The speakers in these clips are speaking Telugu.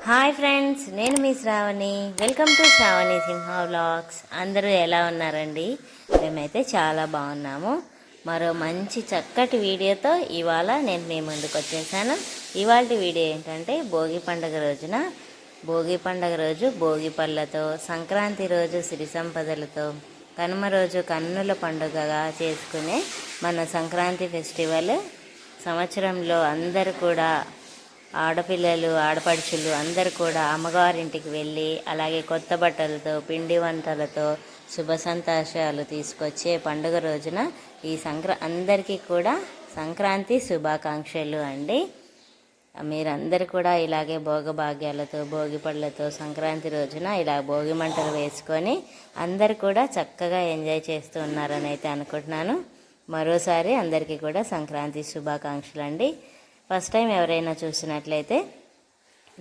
హాయ్ ఫ్రెండ్స్, నేను మీ Sravani. Welcome to Sravani Simha vlogs. అందరూ ఎలా ఉన్నారండి? మేమైతే చాలా బాగున్నాము. మరో మంచి చక్కటి వీడియోతో ఇవాళ నేను మీ ముందుకు వచ్చేసాను. ఇవాళ వీడియో ఏంటంటే భోగి పండగ రోజు భోగి పళ్ళతో, సంక్రాంతి రోజు సిరి సంపదలతో, కనుమ రోజు కన్నుల పండుగగా చేసుకునే మన సంక్రాంతి ఫెస్టివల్ సంవత్సరంలో అందరూ కూడా ఆడపిల్లలు, ఆడపడుచులు అందరూ కూడా అమ్మగారింటికి వెళ్ళి అలాగే కొత్త బట్టలతో, పిండి వంటలతో శుభ సంతోషాలు తీసుకొచ్చే పండుగ రోజున ఈ అందరికీ కూడా సంక్రాంతి శుభాకాంక్షలు అండి. మీరందరూ కూడా ఇలాగే భోగభాగ్యాలతో, భోగి పళ్ళతో సంక్రాంతి రోజున ఇలా భోగి మంటలు వేసుకొని అందరు కూడా చక్కగా ఎంజాయ్ చేస్తూ ఉన్నారని అయితే అనుకుంటున్నాను. మరోసారి అందరికీ కూడా సంక్రాంతి శుభాకాంక్షలు అండి. ఫస్ట్ టైం ఎవరైనా చూసినట్లయితే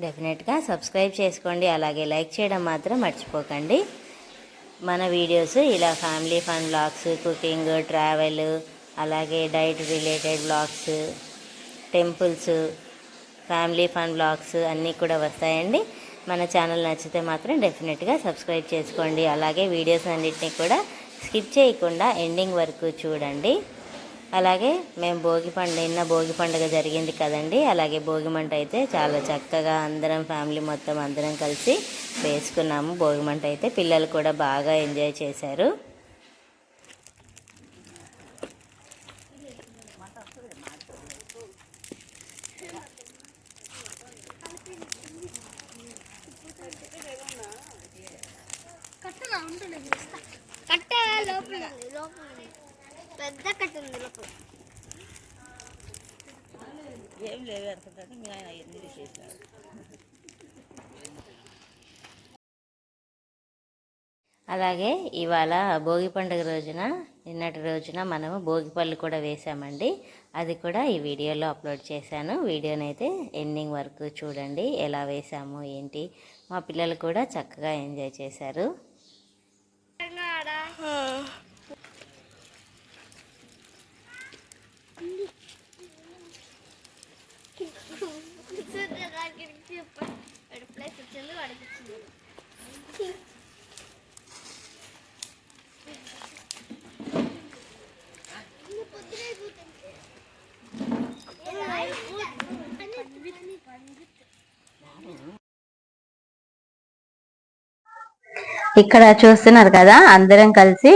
డెఫినెట్గా సబ్స్క్రైబ్ చేసుకోండి, అలాగే లైక్ చేయడం మాత్రం మర్చిపోకండి. మన వీడియోస్ ఇలా family fun vlogs, cooking, travel, అలాగే diet related vlogs, temples, family fun vlogs అన్నీ కూడా వస్తాయండి. మన ఛానల్ నచ్చితే మాత్రం డెఫినెట్గా సబ్స్క్రైబ్ చేసుకోండి. అలాగే వీడియోస్ అన్నింటినీ కూడా స్కిప్ చేయకుండా ఎండింగ్ వరకు చూడండి. అలాగే మేము నిన్న భోగి పండుగ జరిగింది కదండి. అలాగే భోగి మంట అయితే చాలా చక్కగా అందరం ఫ్యామిలీ మొత్తం అందరం కలిసి వేసుకున్నాము. భోగి మంట అయితే పిల్లలు కూడా బాగా ఎంజాయ్ చేశారు. పెద్ద కట్ట ఉంది లోపల. ఏం లేదు అనుకుంటాను, మీ ఆయన ఎన్ని చేసినారు. అలాగే ఇవాళ భోగి పండుగ రోజున, నిన్నటి రోజున మనము భోగి పళ్ళు కూడా వేసామండి. అది కూడా ఈ వీడియోలో అప్లోడ్ చేశాను. వీడియోనైతే ఎండింగ్ వరకు చూడండి, ఎలా వేసాము ఏంటి. మా పిల్లలు కూడా చక్కగా ఎంజాయ్ చేశారు. ప్లేస్ వచ్చింది వాడికి. ఇక్కడ చూస్తున్నారు కదా, అందరం కలిసి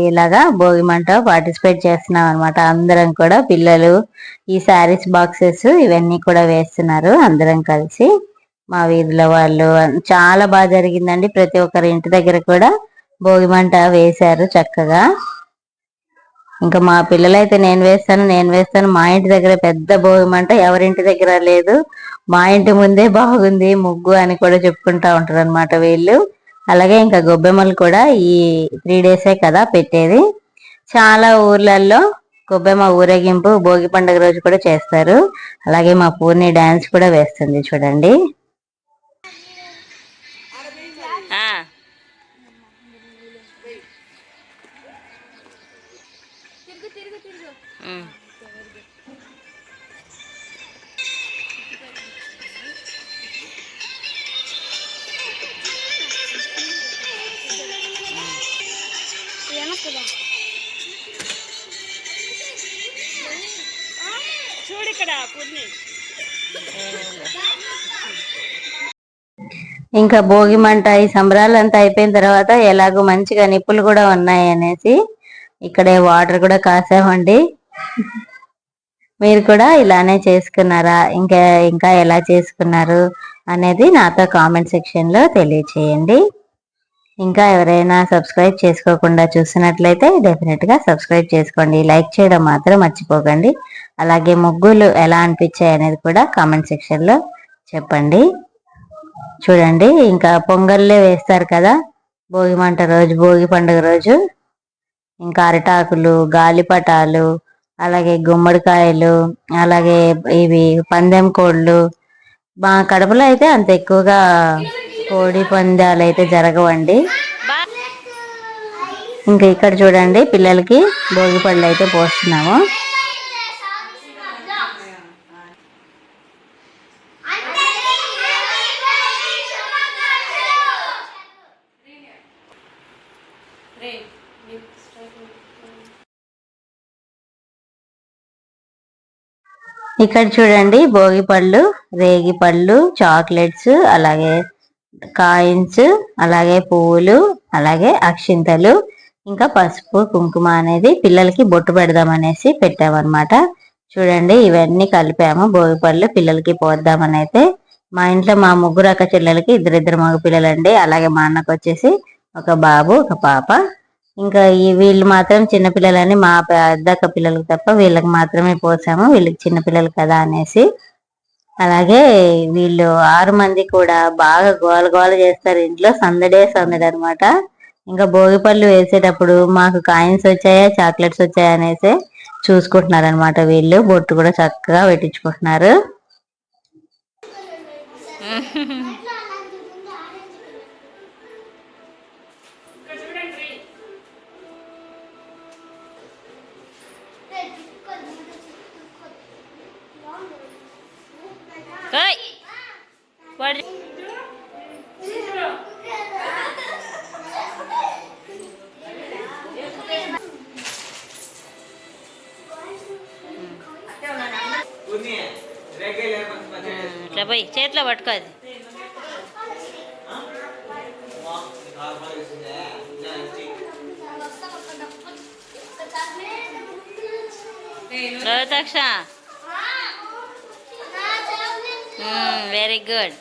ఇలాగా భోగి మంట పార్టిసిపేట్ చేస్తున్నాం అనమాట. అందరం కూడా పిల్లలు ఈ శారీస్ బాక్సెస్ ఇవన్నీ కూడా వేస్తున్నారు అందరం కలిసి. మా వీధిలో వాళ్ళు చాలా బాగా జరిగిందండి. ప్రతి ఒక్కరి ఇంటి దగ్గర కూడా భోగి మంట వేశారు చక్కగా. ఇంకా మా పిల్లలైతే నేను వేస్తాను, మా ఇంటి దగ్గర పెద్ద భోగి మంట ఎవరింటి దగ్గర లేదు, మా ఇంటి ముందే బాగుంది ముగ్గు అని కూడా చెప్పుకుంటా ఉంటారు అనమాట వీళ్ళు. అలాగే ఇంకా గొబ్బెమ్మలు కూడా ఈ 3 డేసే కదా పెట్టేది. చాలా ఊర్లలో గొబ్బెమ్మ ఊరేగింపు భోగి పండుగ రోజు కూడా చేస్తారు. అలాగే మా పూర్ణి డాన్స్ కూడా వేస్తుంది చూడండి. ఇంకా భోగి మంట ఈ సంబరాలంతా అయిపోయిన తర్వాత ఎలాగో మంచిగా నిప్పులు కూడా ఉన్నాయి అనేసి ఇక్కడే వాటర్ కూడా కాసామండి. మీరు కూడా ఇలానే చేసుకున్నారా? ఇంకా ఎలా చేసుకున్నారు అనేది నాతో కామెంట్ సెక్షన్ లో తెలియచేయండి. ఇంకా ఎవరైనా సబ్స్క్రైబ్ చేసుకోకుండా చూసినట్లయితే డెఫినెట్ గా సబ్స్క్రైబ్ చేసుకోండి, లైక్ చేయడం మాత్రం మర్చిపోకండి. అలాగే ముగ్గులు ఎలా అనిపించాయి అనేది కూడా కామెంట్ సెక్షన్ లో చెప్పండి. చూడండి, ఇంకా పొంగల్లే వేస్తారు కదా భోగి మంట రోజు, భోగి పండుగ రోజు. ఇంకా అరిటాకులు, గాలిపటాలు, అలాగే గుమ్మడికాయలు, అలాగే ఇవి పందెం కోళ్ళు. మా కడపలో అయితే అంత ఎక్కువగా కోడి పందాలు అయితే జరగవండి. ఇంకా ఇక్కడ చూడండి, పిల్లలకి భోగి పళ్ళు అయితే పోస్తున్నాము. ఇక్కడ చూడండి భోగి పళ్ళు, రేగి పళ్ళు, చాక్లెట్స్, అలాగే కాయిన్స్, అలాగే పువ్వులు, అలాగే అక్షింతలు, ఇంకా పసుపు కుంకుమ అనేది పిల్లలకి బొట్టు పెడదాం అనేసి పెట్టామన్నమాట. చూడండి ఇవన్నీ కలిపాము. భోగి పళ్ళు పిల్లలకి పోద్దామని అయితే మా ఇంట్లో మా ముగ్గురు అక్క చెల్లెలకి ఇద్దరిద్దరు మగ పిల్లలండి. అలాగే మా అన్నకు వచ్చేసి ఒక బాబు ఒక పాప. ఇంకా వీళ్ళు మాత్రం చిన్నపిల్లలని మా పెద్దక్క పిల్లలకి తప్ప వీళ్ళకి మాత్రమే పోసాము, వీళ్ళకి చిన్నపిల్లలు కదా అనేసి. అలాగే వీళ్ళు 6 మంది కూడా బాగా గోల గోల చేస్తారు ఇంట్లో, సందడే సందడి అనమాట. ఇంకా భోగి పళ్ళు వేసేటప్పుడు మాకు కాయిన్స్ వచ్చాయా చాక్లెట్స్ వచ్చాయా అనేసి చూసుకుంటున్నారు అనమాట. వీళ్ళు బొట్టు కూడా చక్కగా పెట్టించుకుంటున్నారు. ఇట్లా పోయి చేతిలో పట్టుకో అది. లోతాక్ష వెరీ గుడ్.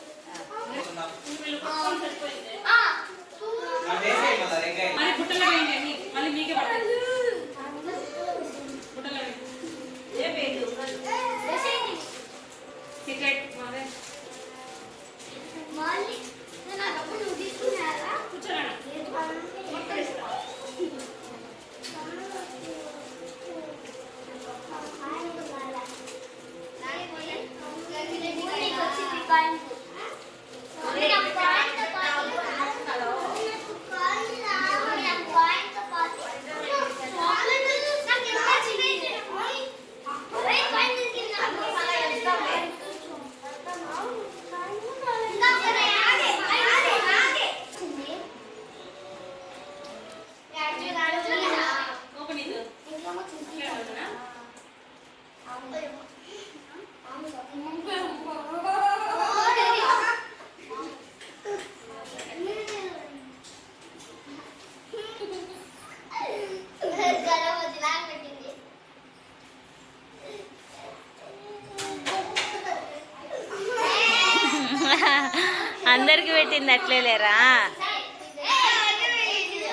అందరికి పెట్టింది అట్లే లేరా,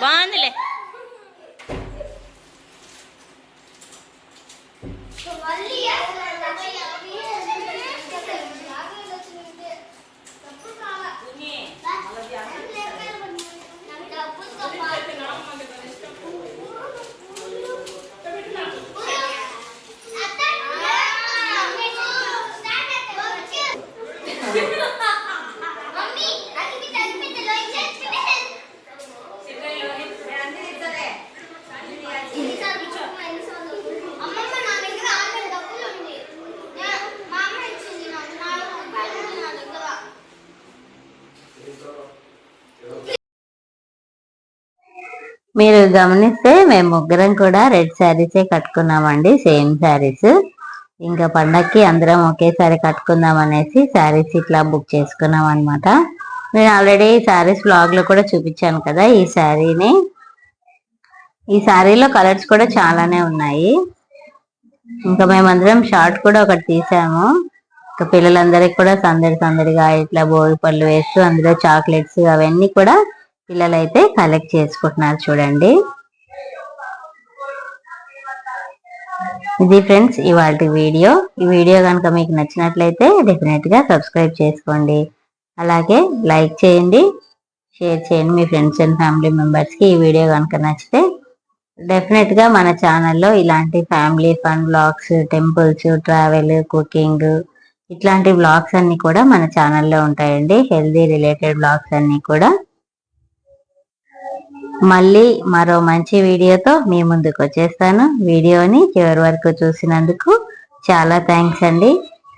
బాగుందిలే. మీరు గమనిస్తే మేము ముగ్గురం కూడా రెడ్ శారీసే కట్టుకున్నామండి, సేమ్ శారీస్. ఇంకా పండక్కి అందరం ఒకేసారి కట్టుకుందాం అనేసి శారీస్ ఇట్లా బుక్ చేసుకున్నాం అనమాట. నేను ఆల్రెడీ శారీస్ బ్లాగ్ లో కూడా చూపించాను కదా ఈ శారీని. ఈ శారీలో కలర్స్ కూడా చాలానే ఉన్నాయి. ఇంకా మేమందరం షార్ట్ కూడా ఒకటి తీసాము. ఇంకా పిల్లలందరికీ కూడా సందడి సందడిగా ఇట్లా భోగి పళ్ళు వేస్తూ అందులో చాక్లెట్స్ అవన్నీ కూడా పిల్లలైతే కలెక్ట్ చేసుకుంటున్నారు చూడండి. ఇది ఫ్రెండ్స్ ఇవాళ వీడియో. ఈ వీడియో కనుక మీకు నచ్చినట్లయితే డెఫినెట్ గా సబ్స్క్రైబ్ చేసుకోండి, అలాగే లైక్ చేయండి, షేర్ చేయండి మీ ఫ్రెండ్స్ అండ్ ఫ్యామిలీ మెంబర్స్ కి. ఈ వీడియో కనుక నచ్చితే డెఫినెట్ గా మన ఛానల్లో ఇలాంటి family fun blogs, temples, travel, cooking ఇట్లాంటి బ్లాగ్స్ అన్ని కూడా మన ఛానల్లో ఉంటాయండి. హెల్దీ రిలేటెడ్ బ్లాగ్స్ అన్ని కూడా. మళ్ళీ మరో మంచి వీడియోతో మీ ముందుకు వచ్చేస్తాను. వీడియోని చివరి వరకు చూసినందుకు చాలా థ్యాంక్స్ అండి.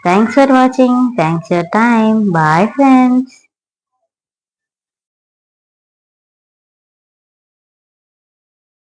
Thanks for watching. Thanks for time. Bye friends.